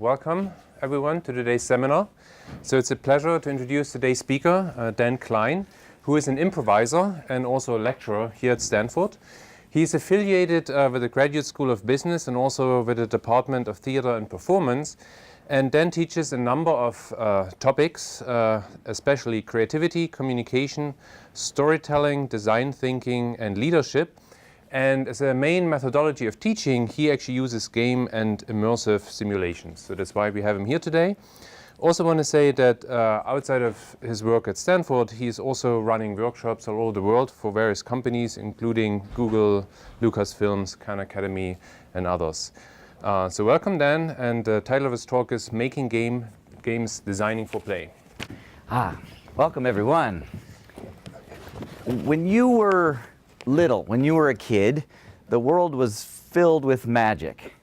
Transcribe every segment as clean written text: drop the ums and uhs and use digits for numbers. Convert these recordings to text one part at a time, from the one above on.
welcome everyone to today's seminar. So it's a pleasure to introduce today's speaker, Dan Klein, who is an improviser and also a lecturer here at Stanford. He's affiliated with the Graduate School of Business and also with the Department of Theater and Performance, and Dan teaches a number of topics, especially creativity, communication, storytelling, design thinking, and leadership. And as a main methodology of teaching, he actually uses game and immersive simulations. So that's why we have him here today. Also want to say that outside of his work at Stanford, he's also running workshops all over the world for various companies, including Google, Lucasfilms, Khan Academy, and others. So welcome, Dan, and the title of his talk is Making Games Designing for Play. Welcome everyone. When you were little, when you were a kid, the world was filled with magic.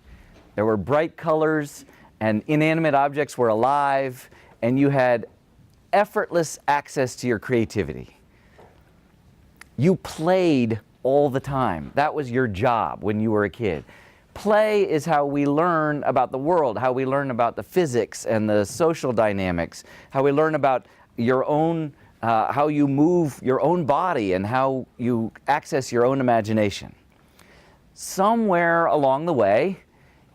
There were bright colors and inanimate objects were alive, and you had effortless access to your creativity. You played all the time. That was your job when you were a kid. Play is how we learn about the world, how we learn about the physics and the social dynamics, how we learn about your own how you move your own body and how you access your own imagination. Somewhere along the way,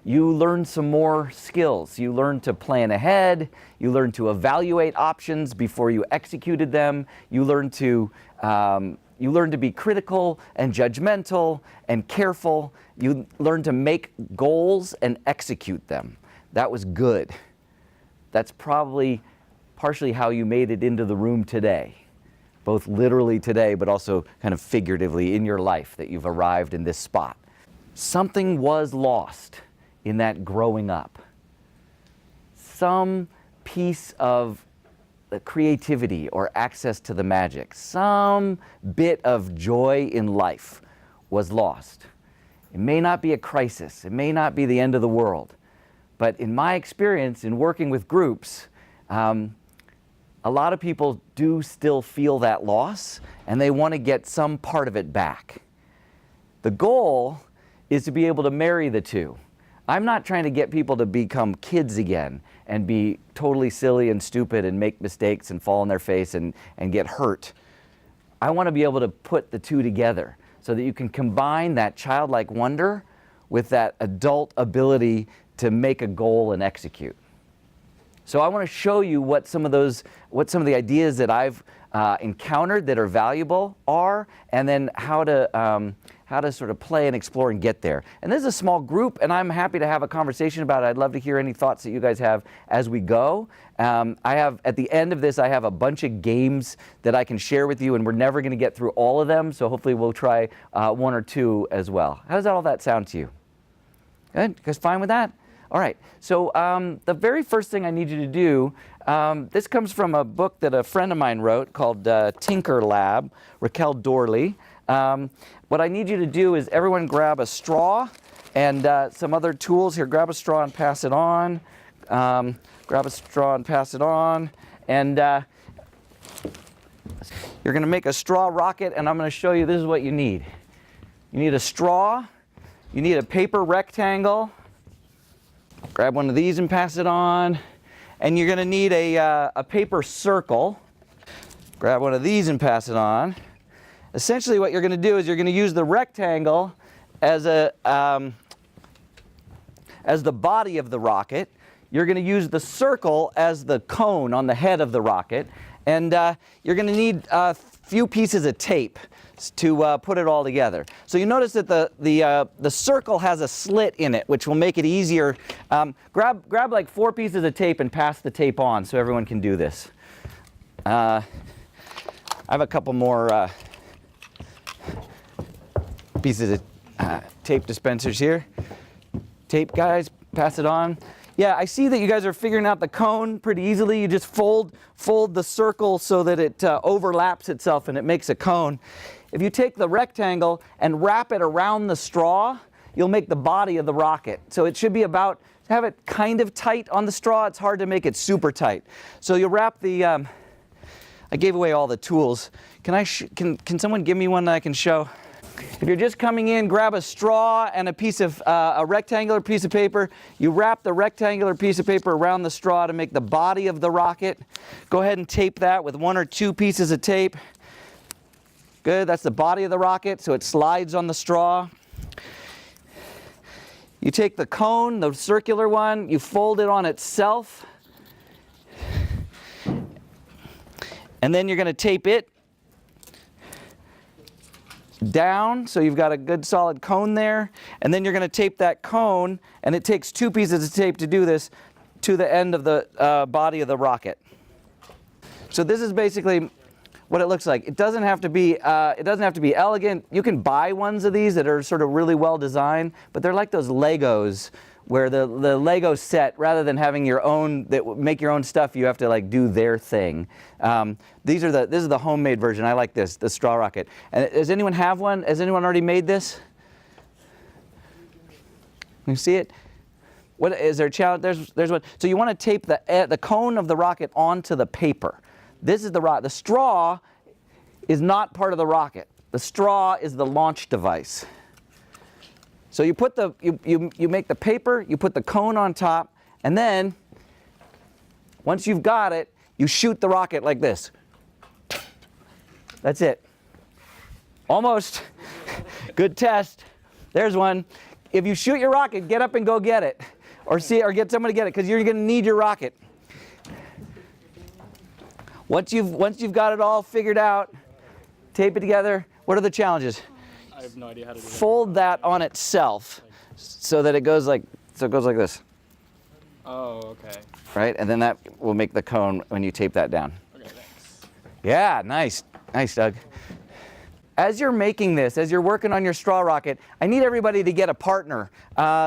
you learn some more skills. You learn to plan ahead. You learn to evaluate options before you executed them. You learn to be critical and judgmental and careful. You learn to make goals and execute them. That was good. That's probably partially how you made it into the room today, both literally today, but also kind of figuratively in your life that you've arrived in this spot. Something was lost in that growing up. Some piece of the creativity or access to the magic, some bit of joy in life was lost. It may not be a crisis, it may not be the end of the world, but in my experience in working with groups, a lot of people do still feel that loss, and they want to get some part of it back. The goal is to be able to marry the two. I'm not trying to get people to become kids again and be totally silly and stupid and make mistakes and fall on their face and get hurt. I want to be able to put the two together so that you can combine that childlike wonder with that adult ability to make a goal and execute. So I want to show you what some of the ideas that I've encountered that are valuable are, and then how to sort of play and explore and get there. And this is a small group, and I'm happy to have a conversation about it. I'd love to hear any thoughts that you guys have as we go. At the end of this, I have a bunch of games that I can share with you, and we're never going to get through all of them, so hopefully we'll try one or two as well. How does all that sound to you? Good? You guys fine with that? All right, so the very first thing I need you to do, this comes from a book that a friend of mine wrote called Tinker Lab, Raquel Dorley. What I need you to do is everyone grab a straw and some other tools. Here, grab a straw and pass it on. Grab a straw and pass it on. And you're going to make a straw rocket, and I'm going to show you this is what you need. You need a straw. You need a paper rectangle. Grab one of these and pass it on. And you're going to need a paper circle. Grab one of these and pass it on. Essentially what you're going to do is you're going to use the rectangle as the body of the rocket. You're going to use the circle as the cone on the head of the rocket. And you're going to need a few pieces of tape to put it all together. So you notice that the circle has a slit in it, which will make it easier. Grab like 4 pieces of tape and pass the tape on so everyone can do this. I have a couple more pieces of tape dispensers here. Tape, guys, pass it on. Yeah, I see that you guys are figuring out the cone pretty easily. You just fold the circle so that it overlaps itself and it makes a cone. If you take the rectangle and wrap it around the straw, you'll make the body of the rocket. So it should be about, have it kind of tight on the straw. It's hard to make it super tight. So you'll wrap the, I gave away all the tools. Can someone give me one that I can show? If you're just coming in, grab a straw and a rectangular piece of paper. You wrap the rectangular piece of paper around the straw to make the body of the rocket. Go ahead and tape that with 1 or 2 pieces of tape. Good, that's the body of the rocket, so it slides on the straw. You take the cone, the circular one, you fold it on itself. And then you're going to tape it down, so you've got a good solid cone there. And then you're going to tape that cone, and it takes 2 pieces of tape to do this, to the end of the body of the rocket. So this is basically what it looks like. It doesn't have to be elegant. You can buy ones of these that are sort of really well designed, but they're like those Legos, where the Lego set, rather than having your own, make your own stuff, you have to like do their thing. This is the homemade version. I like this, the straw rocket. And does anyone have one? Has anyone already made this? You see it? What is there a challenge? There's one. So you want to tape the cone of the rocket onto the paper. This is the rocket. The straw is not part of the rocket. The straw is the launch device. So you put you make the paper, you put the cone on top, and then once you've got it, you shoot the rocket like this. That's it. Almost. Good test. There's one. If you shoot your rocket, get up and go get it, or get someone to get it, because you're going to need your rocket. Once you've got it all figured out, tape it together. What are the challenges? I have no idea how to do that. Fold that on itself so that it goes like this. Oh, okay. Right? And then that will make the cone when you tape that down. Okay, thanks. Yeah, nice. Nice, Doug. As you're making this, as you're working on your straw rocket, I need everybody to get a partner.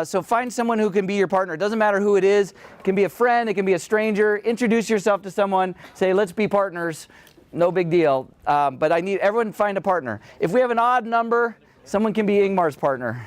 So find someone who can be your partner. It doesn't matter who it is. It can be a friend. It can be a stranger. Introduce yourself to someone. Say, let's be partners. No big deal. But I need everyone to find a partner. If we have an odd number, someone can be Ingmar's partner.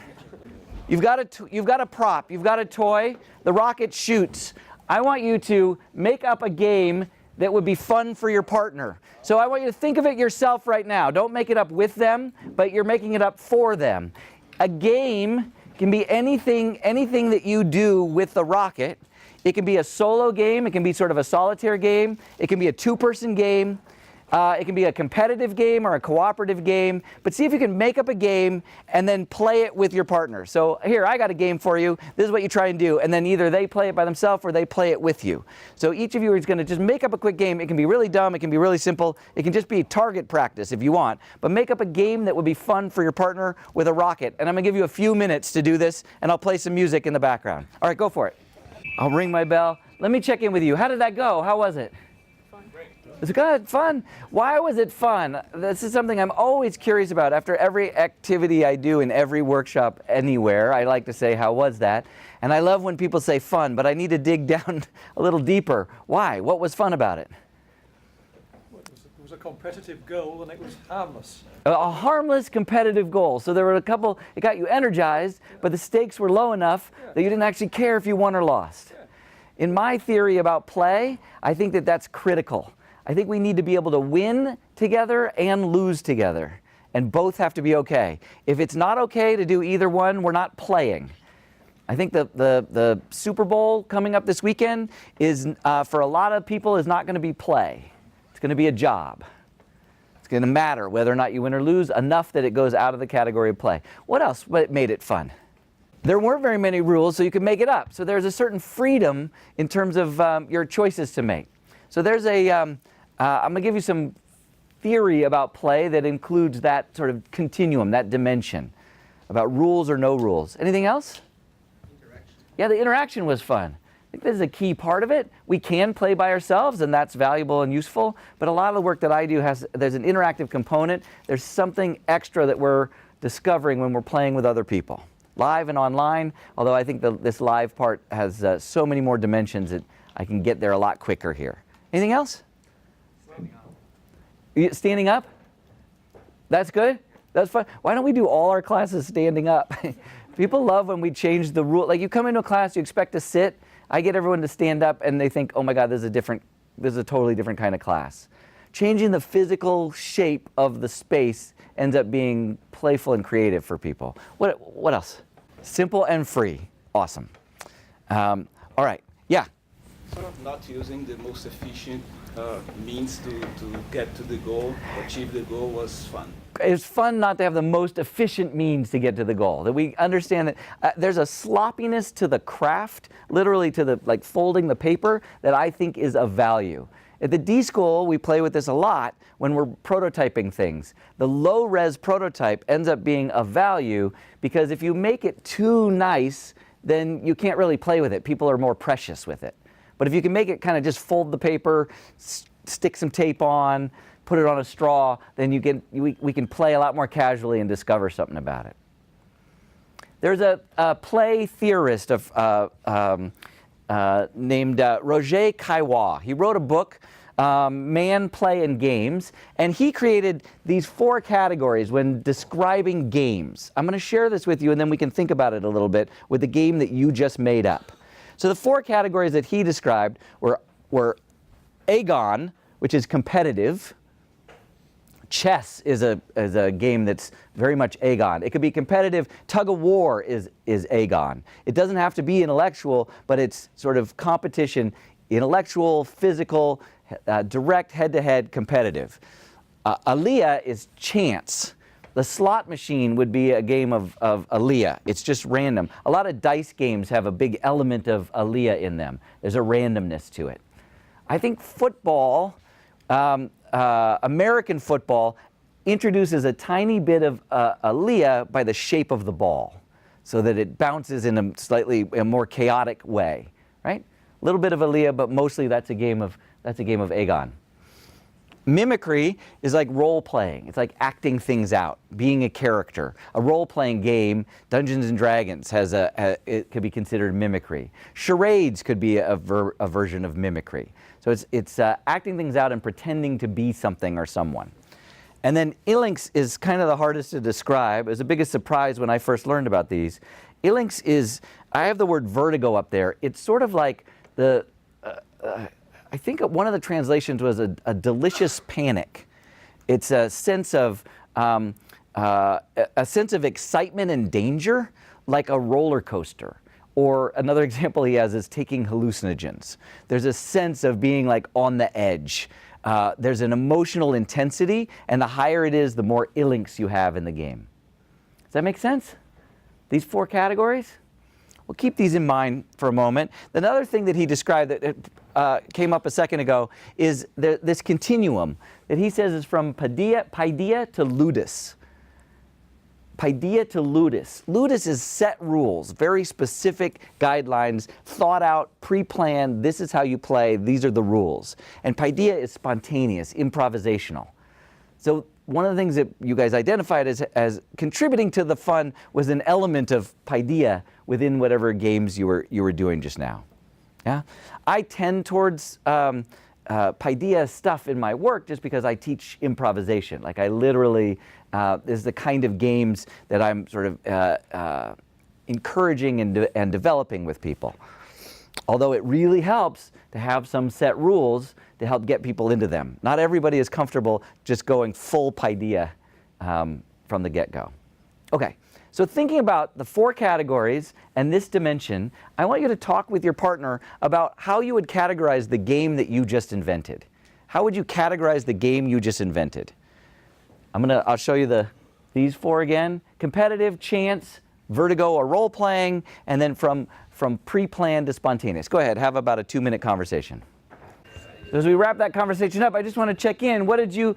You've got a prop. You've got a toy. The rocket shoots. I want you to make up a game that would be fun for your partner. So I want you to think of it yourself right now. Don't make it up with them, but you're making it up for them. A game can be anything that you do with the rocket. It can be a solo game. It can be sort of a solitaire game. It can be a 2-person game. It can be a competitive game or a cooperative game, but see if you can make up a game and then play it with your partner. So here, I got a game for you. This is what you try and do, and then either they play it by themselves or they play it with you. So each of you is going to just make up a quick game. It can be really dumb. It can be really simple. It can just be target practice if you want, but make up a game that would be fun for your partner with a rocket. And I'm going to give you a few minutes to do this, and I'll play some music in the background. All right, go for it. I'll ring my bell. Let me check in with you. How did that go? How was it? It's good, fun. Why was it fun? This is something I'm always curious about. After every activity I do in every workshop anywhere, I like to say, how was that? And I love when people say fun, but I need to dig down a little deeper. Why? What was fun about it? Well, it was a competitive goal and it was harmless. A harmless competitive goal. So there were a couple, it got you energized, but the stakes were low enough that you didn't actually care if you won or lost. In my theory about play, I think that that's critical. I think we need to be able to win together and lose together, and both have to be okay. If it's not okay to do either one, we're not playing. I think the Super Bowl coming up this weekend is, for a lot of people, is not going to be play. It's going to be a job. It's going to matter whether or not you win or lose, enough that it goes out of the category of play. What else made it fun? There weren't very many rules, so you could make it up. So there's a certain freedom in terms of your choices to make. So there's I'm going to give you some theory about play that includes that sort of continuum, that dimension, about rules or no rules. Anything else? Interaction. Yeah, the interaction was fun. I think this is a key part of it. We can play by ourselves, and that's valuable and useful, but a lot of the work that I do there's an interactive component. There's something extra that we're discovering when we're playing with other people, live and online, although I think this live part has so many more dimensions that I can get there a lot quicker here. Anything else? Standing up? That's good? That's fun. Why don't we do all our classes standing up? People love when we change the rule. Like you come into a class, you expect to sit. I get everyone to stand up and they think, oh my God, this is a totally different kind of class. changing the physical shape of the space ends up being playful and creative for people. What else? Simple and free. Awesome. All right. Yeah. Sort of not using the most efficient means to get to the goal, achieve the goal was fun. It's fun not to have the most efficient means to get to the goal. That we understand that there's a sloppiness to the craft, literally to the like folding the paper, that I think is of value. At the D.school, we play with this a lot when we're prototyping things. The low-res prototype ends up being of value because if you make it too nice, then you can't really play with it. People are more precious with it. But if you can make it kind of just fold the paper, stick some tape on, put it on a straw, then we can play a lot more casually and discover something about it. There's a play theorist named Roger Caillois. He wrote a book, Man, Play, and Games, and he created these 4 categories when describing games. I'm going to share this with you, and then we can think about it a little bit with the game that you just made up. So the 4 categories that he described were agon, which is competitive. Chess is a game that's very much agon. It could be competitive. Tug of war is agon. It doesn't have to be intellectual, but it's sort of competition, intellectual, physical, direct, head-to-head, competitive. Aliyah is chance. The slot machine would be a game of Aliyah. It's just random. A lot of dice games have a big element of Aliyah in them. There's a randomness to it. I think football, American football, introduces a tiny bit of Aliyah by the shape of the ball, so that it bounces in a more chaotic way, right? A little bit of Aliyah, but mostly that's a game of agon. Mimicry is like role-playing. It's like acting things out, being a character. A role-playing game, Dungeons and Dragons, it could be considered mimicry. Charades could be a version of mimicry. So it's acting things out and pretending to be something or someone. And then ilinx is kind of the hardest to describe. It was the biggest surprise when I first learned about these. Ilinx is, I have the word vertigo up there. It's sort of like I think one of the translations was a delicious panic. It's a sense of excitement and danger, like a roller coaster. Or another example he has is taking hallucinogens. There's a sense of being like on the edge. There's an emotional intensity, and the higher it is, the more ilinx you have in the game. Does that make sense? These 4 categories? We'll keep these in mind for a moment. Another thing that he described that came up a second ago is this continuum that he says is from paideia to ludus. Paideia to ludus. Ludus is set rules, very specific guidelines, thought out, pre-planned. This is how you play. These are the rules. And paideia is spontaneous, improvisational. So one of the things that you guys identified as contributing to the fun was an element of paideia within whatever games you were doing just now. Yeah, I tend towards paideia stuff in my work just because I teach improvisation. Like I literally, this is the kind of games that I'm sort of encouraging and developing with people. Although it really helps to have some set rules to help get people into them. Not everybody is comfortable just going full paideia from the get-go. Okay, so thinking about the 4 categories and this dimension, I want you to talk with your partner about how you would categorize the game that you just invented. How would you categorize the game you just invented? I'll show you these 4 again. Competitive, chance, vertigo or role-playing, and then from pre-planned to spontaneous. Go ahead, have about a 2-minute conversation. So as we wrap that conversation up, I just want to check in. What did you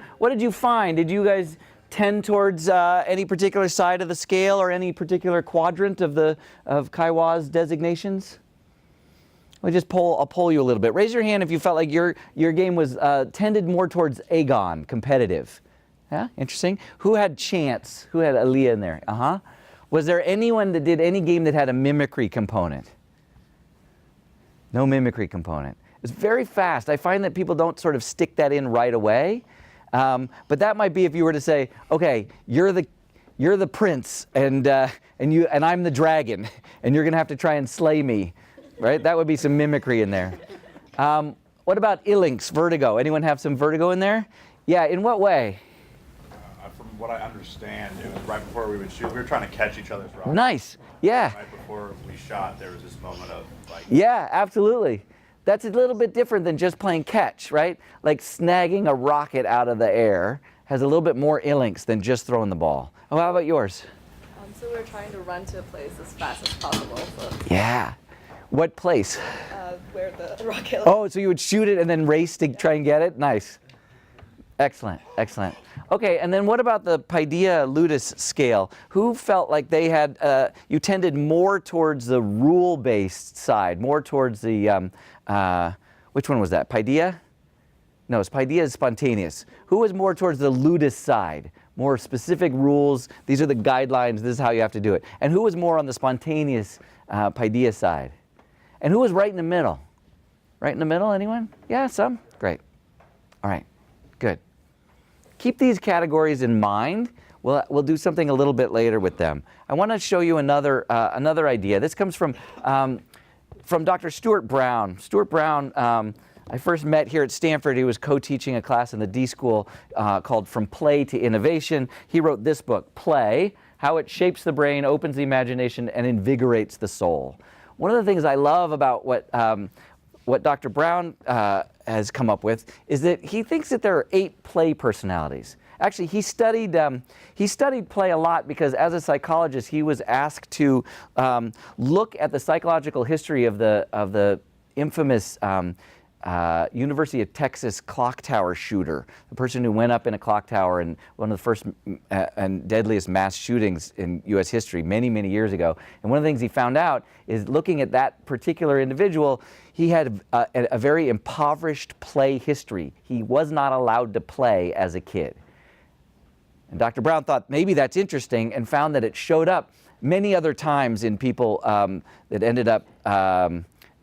find? Did you guys tend towards any particular side of the scale or any particular quadrant of Caillois' designations? I'll poll you a little bit. Raise your hand if you felt like your game was tended more towards agon, competitive. Yeah, interesting. Who had chance? Who had Aliyah in there? Was there anyone that did any game that had a mimicry component? No mimicry component. It's very fast. I find that people don't sort of stick that in right away. But that might be if you were to say, okay, you're the prince and I'm the dragon, and you're going to have to try and slay me, right? That would be some mimicry in there. What about ilinx, vertigo? Anyone have some vertigo in there? Yeah, in what way? From what I understand, it was right before we would shoot. We were trying to catch each other's rocks. Nice. Yeah. Right before we shot, there was this moment of like. Yeah, absolutely. That's a little bit different than just playing catch, right? Like snagging a rocket out of the air has a little bit more ilinx than just throwing the ball. Oh, how about yours? So we were trying to run to a place as fast as possible. So, Yeah. What place? where the rocket. Oh, so you would shoot it and then race to try and get it? Nice. Excellent, excellent. Okay, and then what about the Paideia-Ludus scale? Who felt like they had, you tended more towards the rule-based side, more towards the, which one was that, Paideia? No, Paideia is spontaneous. Who was more towards the Ludus side? More specific rules, these are the guidelines, this is how you have to do it. And who was more on the spontaneous Paideia side? And who was right in the middle? Right in the middle, anyone? Yeah, some? Great. All right, good. Keep these categories in mind. We'll do something a little bit later with them. I want to show you another idea. This comes from Dr. Stuart Brown. Stuart Brown, I first met here at Stanford. He was co-teaching a class in the D.school called From Play to Innovation. He wrote this book, Play, How It Shapes the Brain, Opens the Imagination, and Invigorates the Soul. One of the things I love about what Dr. Brown has come up with is that he thinks that there are 8 play personalities. Actually, he studied play a lot because as a psychologist, he was asked to look at the psychological history of the infamous University of Texas clock tower shooter, the person who went up in a clock tower in one of the first and deadliest mass shootings in U.S. history many, many years ago. And one of the things he found out is looking at that particular individual, he had a very impoverished play history. He was not allowed to play as a kid. And Dr. Brown thought maybe that's interesting and found that it showed up many other times in people that ended up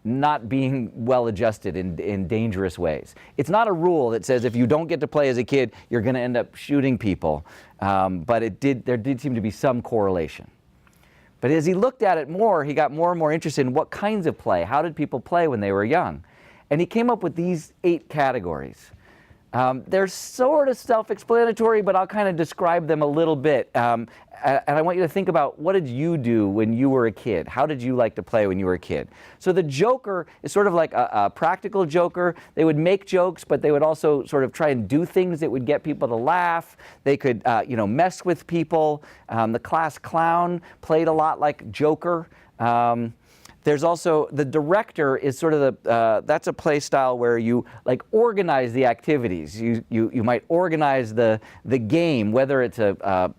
not being well adjusted in dangerous ways. It's not a rule that says if you don't get to play as a kid, you're going to end up shooting people, but there did seem to be some correlation. But as he looked at it more, he got more and more interested in what kinds of play. How did people play when they were young? And he came up with these 8 categories. They're sort of self-explanatory, but I'll kind of describe them a little bit. And I want you to think about, what did you do when you were a kid? How did you like to play when you were a kid? So the joker is sort of like a practical joker. They would make jokes, but they would also sort of try and do things that would get people to laugh. They could, mess with people. The class clown played a lot like Joker. There's also, the director is sort of that's a play style where you like organize the activities. You might organize the game, whether it's a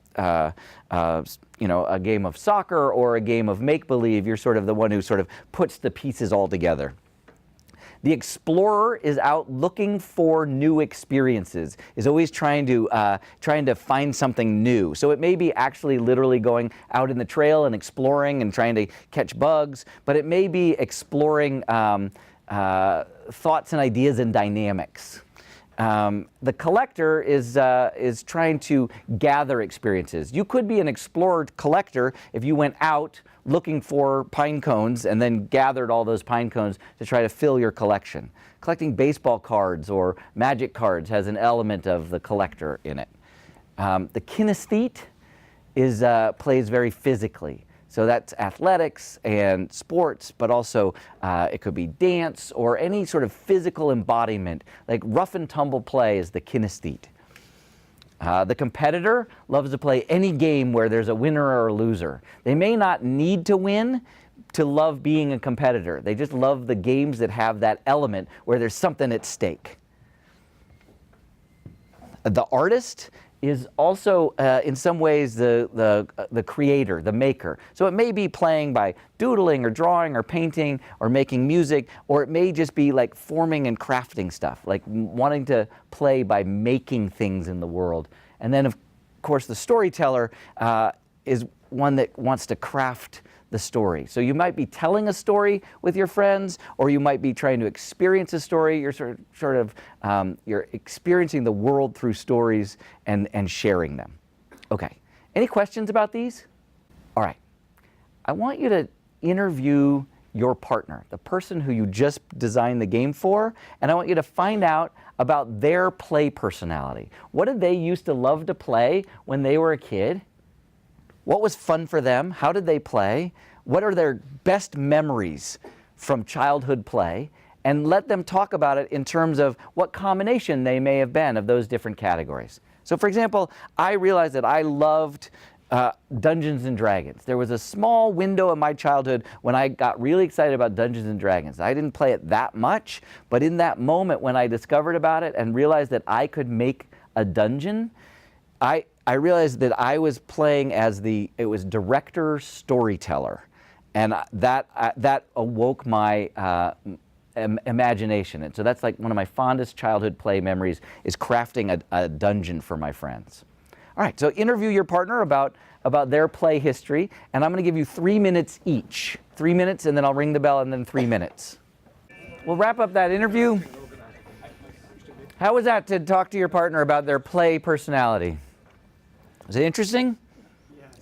game of soccer or a game of make-believe. You're sort of the one who sort of puts the pieces all together. The explorer is out looking for new experiences, is always trying to find something new. So it may be actually literally going out in the trail and exploring and trying to catch bugs, but it may be exploring thoughts and ideas and dynamics. The collector is trying to gather experiences. You could be an explorer collector if you went out looking for pine cones and then gathered all those pine cones to try to fill your collection. Collecting baseball cards or magic cards has an element of the collector in it. The kinesthete plays very physically. So that's athletics and sports, but also it could be dance or any sort of physical embodiment, like rough and tumble play is the kinesthete. The competitor loves to play any game where there's a winner or a loser. They may not need to win to love being a competitor. They just love the games that have that element where there's something at stake. The artist is also, in some ways, the creator, the maker. So it may be playing by doodling or drawing or painting or making music, or it may just be like forming and crafting stuff, like wanting to play by making things in the world. And then, of course, the storyteller is one that wants to craft the story. So you might be telling a story with your friends, or you might be trying to experience a story. You're you're experiencing the world through stories and sharing them. Okay, any questions about these? All right, I want you to interview your partner, the person who you just designed the game for, and I want you to find out about their play personality. What did they used to love to play when they were a kid? What was fun for them? How did they play? What are their best memories from childhood play? And let them talk about it in terms of what combination they may have been of those different categories. So for example, I realized that I loved Dungeons and Dragons. There was a small window in my childhood when I got really excited about Dungeons and Dragons. I didn't play it that much, but in that moment when I discovered about it and realized that I could make a dungeon, I realized that I was playing as it was director storyteller, and that awoke my imagination. And so that's like one of my fondest childhood play memories, is crafting a dungeon for my friends. All right, so interview your partner about their play history, and I'm going to give you 3 minutes each. 3 minutes, and then I'll ring the bell, and then 3 minutes. We'll wrap up that interview. How was that to talk to your partner about their play personality? Was it interesting? Yes.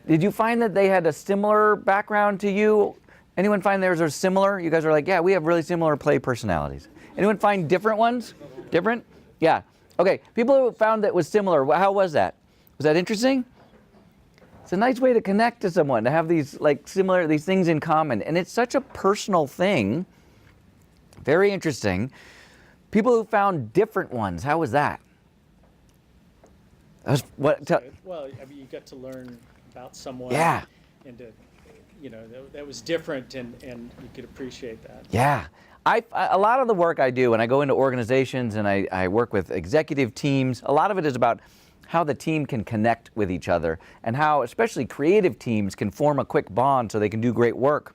Did you find that they had a similar background to you? Anyone find theirs are similar? You guys are like, yeah, we have really similar play personalities. Anyone find different ones? Different? Yeah. Okay, people who found that was similar, how was that? Was that interesting? It's a nice way to connect to someone, to have these these things in common. And it's such a personal thing. Very interesting. People who found different ones, how was that? Well, I mean, you got to learn about someone. Yeah. And that was different, and you could appreciate that. Yeah. A lot of the work I do when I go into organizations and I work with executive teams, a lot of it is about how the team can connect with each other, and how especially creative teams can form a quick bond so they can do great work.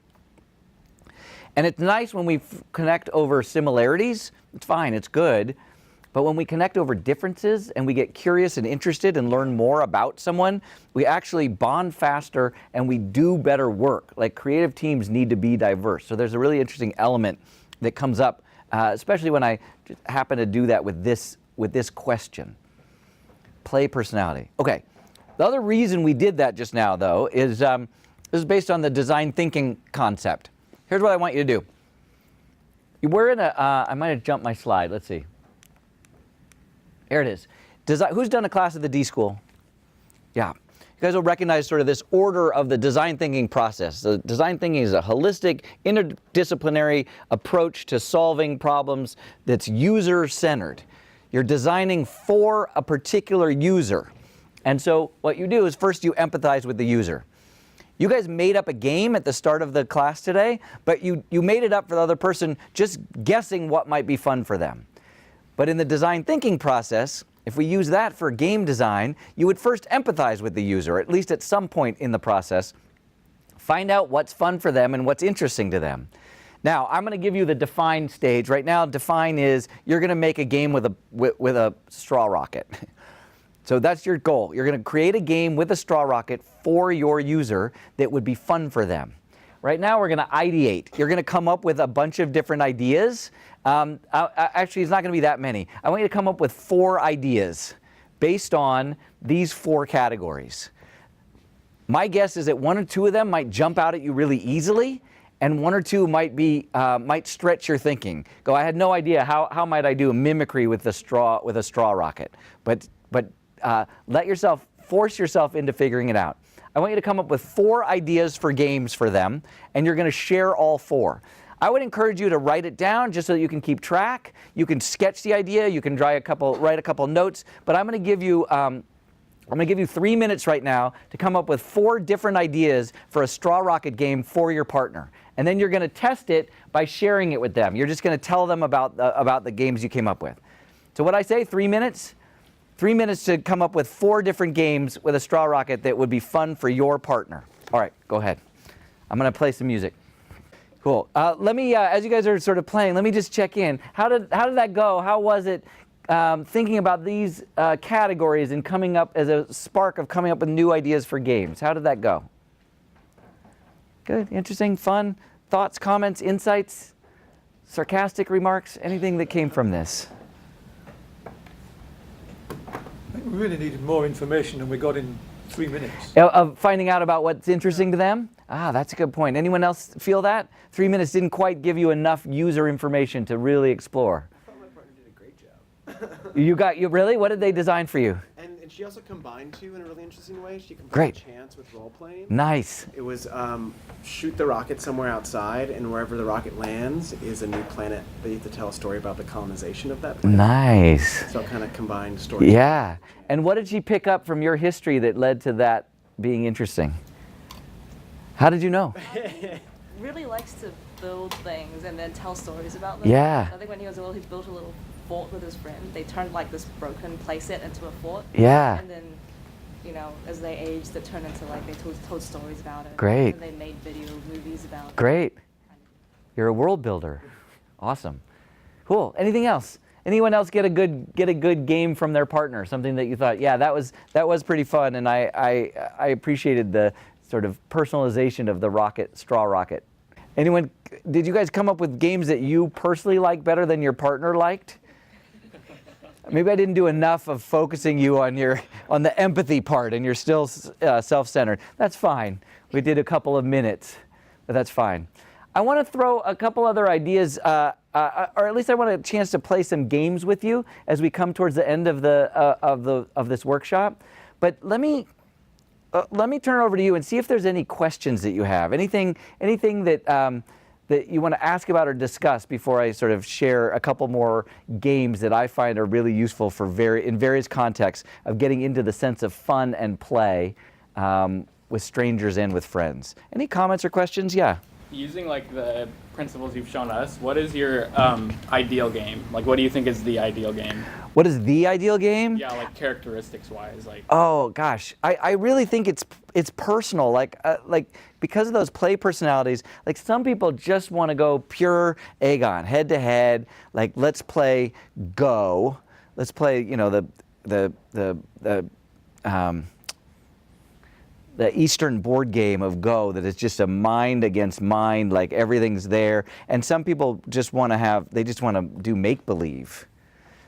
And it's nice when we connect over similarities. It's fine, it's good. But when we connect over differences and we get curious and interested and learn more about someone, we actually bond faster and we do better work. Like, creative teams need to be diverse. So there's a really interesting element that comes up, especially when I happen to do that with this question. Play personality. Okay. The other reason we did that just now, though, is this is based on the design thinking concept. Here's what I want you to do. We're in I might have jumped my slide. Let's see. There it is. Who's done a class at the D.school? Yeah. You guys will recognize sort of this order of the design thinking process. The design thinking is a holistic, interdisciplinary approach to solving problems that's user-centered. You're designing for a particular user. And so what you do is first you empathize with the user. You guys made up a game at the start of the class today, but you made it up for the other person just guessing what might be fun for them. But in the design thinking process, if we use that for game design, you would first empathize with the user, at least at some point in the process. Find out what's fun for them and what's interesting to them. Now, I'm going to give you the define stage. Right now, define is you're going to make a game with a straw rocket. So that's your goal. You're going to create a game with a straw rocket for your user that would be fun for them. Right now, we're going to ideate. You're going to come up with a bunch of different ideas. Actually, it's not going to be that many. I want you to come up with 4 ideas based on these 4 categories. My guess is that 1 or 2 of them might jump out at you really easily, and 1 or 2 might stretch your thinking. Go, I had no idea how might I do a mimicry with a straw rocket. But force yourself into figuring it out. I want you to come up with 4 ideas for games for them, and you're going to share all 4. I would encourage you to write it down just so that you can keep track. You can sketch the idea. You can write a couple notes. But I'm going to give you 3 minutes right now to come up with 4 different ideas for a straw rocket game for your partner. And then you're going to test it by sharing it with them. You're just going to tell them about the games you came up with. So what I say, 3 minutes? 3 minutes to come up with 4 different games with a straw rocket that would be fun for your partner. All right, go ahead. I'm going to play some music. Cool. Let me, as you guys are sort of playing, let me just check in. How did that go? How was it thinking about these categories and coming up as a spark of coming up with new ideas for games? How did that go? Good, interesting, fun. Thoughts, comments, insights, sarcastic remarks, anything that came from this? I think we really needed more information than we got in 3 minutes. Of finding out about what's interesting to them? Ah, that's a good point. Anyone else feel that? 3 minutes didn't quite give you enough user information to really explore. I thought my partner did a great job. You really? What did they design for you? And she also combined two in a really interesting way. She combined Great. chance with role playing. Nice. It was shoot the rocket somewhere outside, and wherever the rocket lands is a new planet that you have to tell a story about the colonization of that planet. Nice. So kind of combined stories. Yeah. And what did she pick up from your history that led to that being interesting? How did you know? Really likes to build things and then tell stories about them. Yeah. I think when he was little, he built a little fort with his friend. They turned like this broken playset into a fort. Yeah. And then, you know, as they aged, it turned into like they told stories about it. Great. And they made movies about it. Great. You're a world builder. Awesome. Cool. Anything else? Anyone else get a good game from their partner? Something that you thought, yeah, that was pretty fun, and I appreciated the sort of personalization of the straw rocket. Anyone? Did you guys come up with games that you personally like better than your partner liked? Maybe I didn't do enough of focusing you on the empathy part, and you're still self-centered. That's fine. We did a couple of minutes, but that's fine. I want to throw a couple other ideas, or at least I want a chance to play some games with you as we come towards the end of this workshop. But let me turn it over to you and see if there's any questions that you have. Anything that you want to ask about or discuss before I sort of share a couple more games that I find are really useful for in various contexts of getting into the sense of fun and play with strangers and with friends. Any comments or questions? Yeah. Using like the principles you've shown us, what is your ideal game? Like, what do you think is the ideal game? What is the ideal game? Yeah, like characteristics wise, like. Oh gosh, I really think it's personal. Like because of those play personalities, like some people just want to go pure Aegon, head to head. Like let's play Go. Let's play the Eastern board game of Go that is just a mind against mind, like everything's there. And some people just want to do make believe.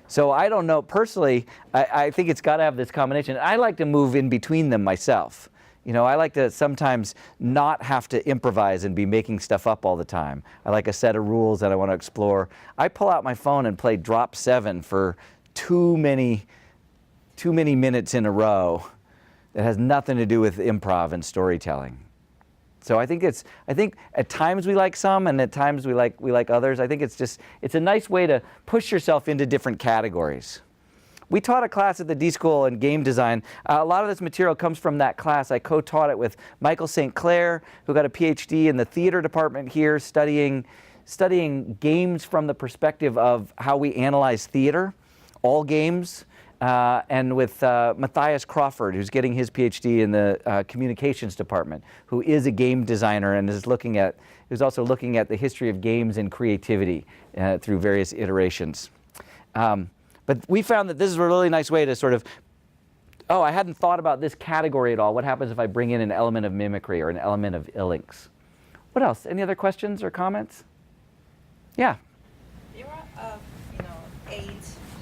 So I don't know, personally, I think it's got to have this combination. I like to move in between them myself. You know, I like to sometimes not have to improvise and be making stuff up all the time. I like a set of rules that I want to explore. I pull out my phone and play Drop 7 for too many minutes in a row. It has nothing to do with improv and storytelling. So I think at times we like some, and at times we like others. I think it's a nice way to push yourself into different categories. We taught a class at the D.school in game design. A lot of this material comes from that class. I co-taught it with Michael St. Clair, who got a PhD in the theater department here, studying games from the perspective of how we analyze theater, all games. And with Matthias Crawford, who's getting his PhD in the communications department, who is a game designer and who's also looking at the history of games and creativity through various iterations. But we found that this is a really nice way to sort of, I hadn't thought about this category at all. What happens if I bring in an element of mimicry or an element of illinks? What else? Any other questions or comments? Yeah. There are, 8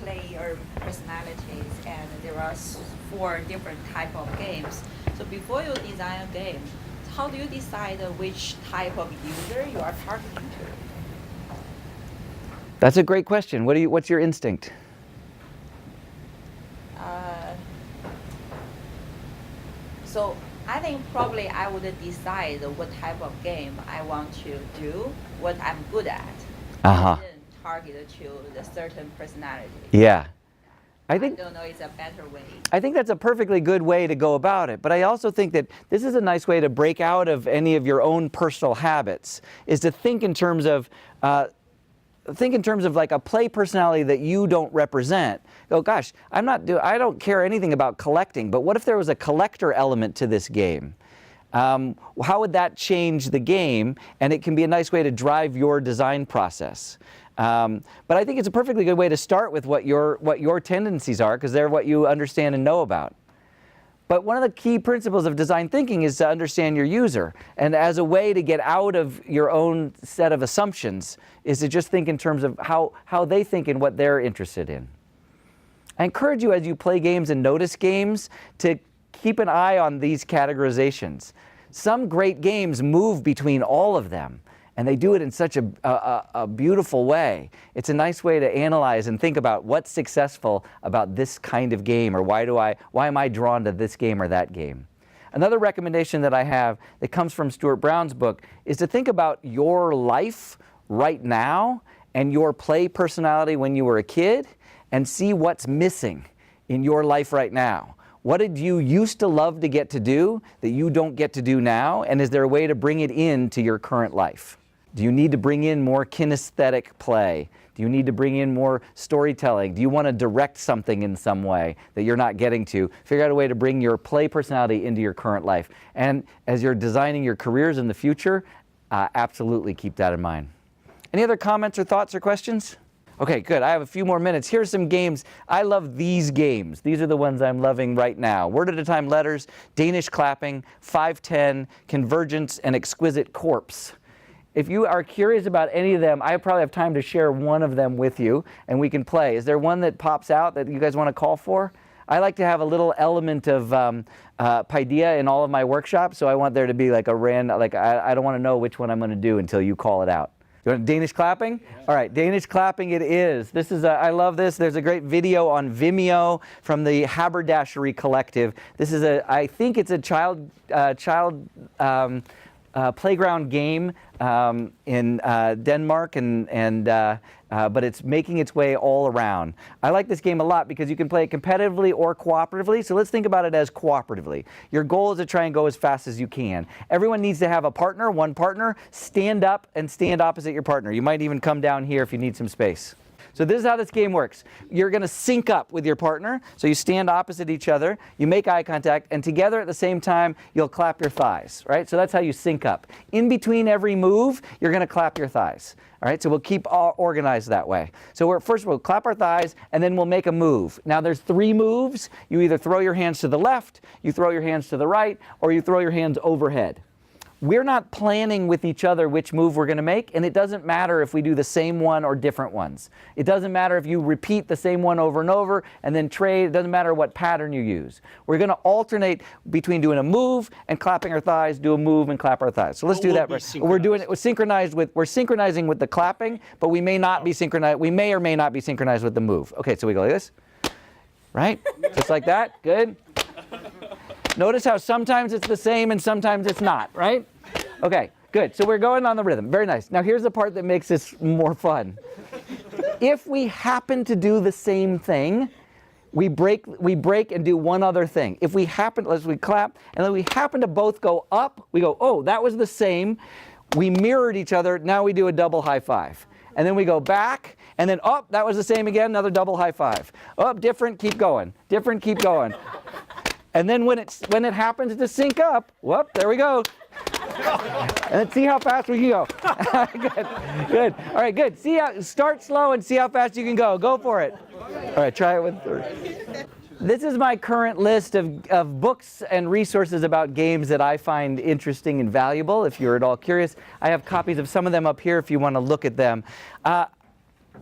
player personalities, and there are 4 different type of games. So before you design a game, how do you decide which type of user you are targeting to? That's a great question. What's your instinct? So I think probably I would decide what type of game I want to do, what I'm good at, and then target to the certain personality. Yeah. I don't know, it's a better way. I think that's a perfectly good way to go about it, but I also think that this is a nice way to break out of any of your own personal habits, is to think in terms of like a play personality that you don't represent. Go, gosh, I don't care anything about collecting, but what if there was a collector element to this game? How would that change the game? And it can be a nice way to drive your design process. But I think it's a perfectly good way to start with what your tendencies are, because they're what you understand and know about. But one of the key principles of design thinking is to understand your user. And as a way to get out of your own set of assumptions is to just think in terms of how they think and what they're interested in. I encourage you, as you play games and notice games, to keep an eye on these categorizations. Some great games move between all of them, and they do it in such a beautiful way. It's a nice way to analyze and think about what's successful about this kind of game, or why am I drawn to this game or that game. Another recommendation that I have that comes from Stuart Brown's book is to think about your life right now and your play personality when you were a kid, and see what's missing in your life right now. What did you used to love to get to do that you don't get to do now? And is there a way to bring it into your current life? Do you need to bring in more kinesthetic play? Do you need to bring in more storytelling? Do you want to direct something in some way that you're not getting to? Figure out a way to bring your play personality into your current life. And as you're designing your careers in the future, absolutely keep that in mind. Any other comments or thoughts or questions? Okay, good. I have a few more minutes. Here's some games. I love these games. These are the ones I'm loving right now. Word at a time letters, Danish clapping, 510, convergence, and exquisite corpse. If you are curious about any of them, I probably have time to share one of them with you, and we can play. Is there one that pops out that you guys want to call for? I like to have a little element of Paideia in all of my workshops, so I want there to be like a random, like I don't want to know which one I'm going to do until you call it out. You want Danish clapping? Yeah. All right, Danish clapping it is. This is I love this. There's a great video on Vimeo from the Haberdashery Collective. This is I think it's a child playground game in Denmark, but it's making its way all around. I like this game a lot because you can play it competitively or cooperatively. So let's think about it as cooperatively. Your goal is to try and go as fast as you can. Everyone needs to have a partner, one partner. Stand up and stand opposite your partner. You might even come down here if you need some space. So this is how this game works. You're going to sync up with your partner. So you stand opposite each other, you make eye contact, and together at the same time, you'll clap your thighs, right? So that's how you sync up. In between every move, you're going to clap your thighs. All right, so we'll keep all organized that way. So first we'll clap our thighs, and then we'll make a move. Now there's 3 moves. You either throw your hands to the left, you throw your hands to the right, or you throw your hands overhead. We're not planning with each other which move we're going to make, and it doesn't matter if we do the same one or different ones. It doesn't matter if you repeat the same one over and over and then trade. It doesn't matter what pattern you use. We're going to alternate between doing a move and clapping our thighs, do a move and clap our thighs. So let's do that. We're doing it. We're synchronizing with the clapping, but we may not be synchronized. We may or may not be synchronized with the move. Okay, so we go like this, right? Just like that. Good. Notice how sometimes it's the same and sometimes it's not, right? Okay, good. So we're going on the rhythm. Very nice. Now here's the part that makes this more fun. If we happen to do the same thing, we break and do one other thing. If we happen, we clap, and then we happen to both go up, we go, oh, that was the same. We mirrored each other. Now we do a double high five. And then we go back, and then up, that was the same again, another double high five. Up, different, keep going. Different, keep going. And then when it happens to sync up, whoop, there we go. And then see how fast we can go. Good. All right, good. Start slow and see how fast you can go. Go for it. All right, try it with 3. This is my current list of books and resources about games that I find interesting and valuable. If you're at all curious, I have copies of some of them up here if you want to look at them.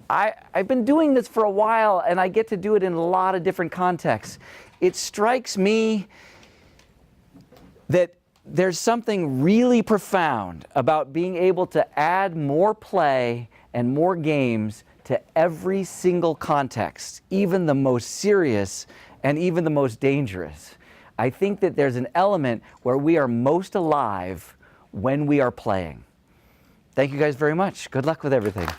I've been doing this for a while, and I get to do it in a lot of different contexts. It strikes me that there's something really profound about being able to add more play and more games to every single context, even the most serious and even the most dangerous. I think that there's an element where we are most alive when we are playing. Thank you guys very much. Good luck with everything.